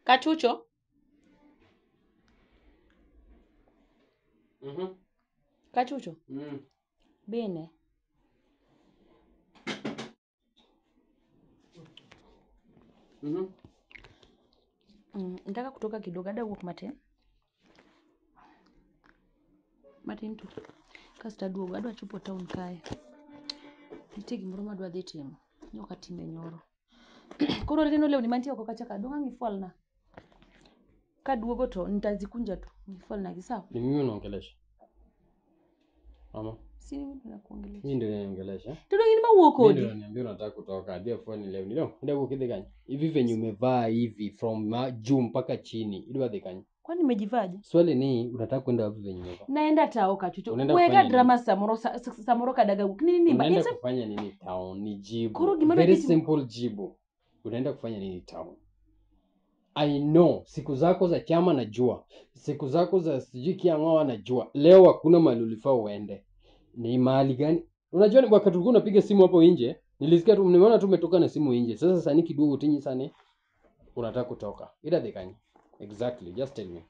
Kachucho. Kachucho. Bene. Nataka kutoka kidogo, ada wuok matin. Matin tu. Kasta duogo, adwa chopo town kae. Nitie gimoro ma adwa dhi timo. Nyaka time nyoro. Koro rino lewni mantie oko kacha ka donga ngifalna. Kaduogo to nitazikunja tu. Ngifalna gi sawa. Ni mimi unaongelesha? Mama. Si mimi nakuongelesha. Mimi ndio naongelesha. Tudo ngini mawuok odi. Mimi ndio niambia unataka kutoka. Ndio phone leo. Ndio ukidhi gani? Hivi venye umevaa hivi from juu mpaka chini. Ndio adhi gani? Kwani nimejivaje? Swali ni unataka kwenda wapi venye umevaa? Naenda tao Kachucho. Weka drama samoro kadaga wuok. Nini mba? Unaenda kufanya nini town? Ni jibu. Kuro gimana Very kitu? simple jibu. Unaenda kufanya nini town? I know siku zako za chama najua, siku zako za sijui kiangoa najua. Leo hakuna mahali ulifaa uende. Ni mahali gani? Unajua ni wakati ulikuwa unapiga simu hapo nje, nilisikia tu nimeona tu umetoka na simu nje. Sasa sasa ni kidogo tinyi sana unataka kutoka. Ila dekani. Exactly, just tell me.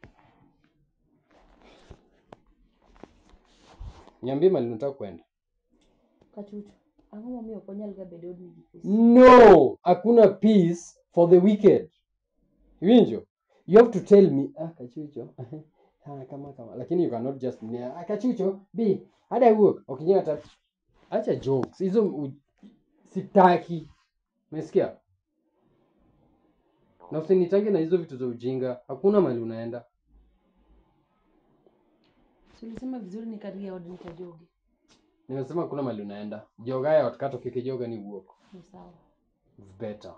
Niambie mahali unataka kwenda. Kachucho. Ango mimi okonyal ga bedo ni peace. No, hakuna peace for the wicked. Winjo? You have to tell me, Kachucho. Kama. Lakini you cannot just Kachucho, B, hada work. Ukinyanga tatu. Acha jokes. Hizo sitaki. Umesikia? Na usinitange na hizo vitu za ujinga. Hakuna mahali unaenda. Tulisema vizuri nikaria odi nikajoge. Nimesema hakuna mahali unaenda. Joga ya watakato kike joga ni work. Ni sawa. Better.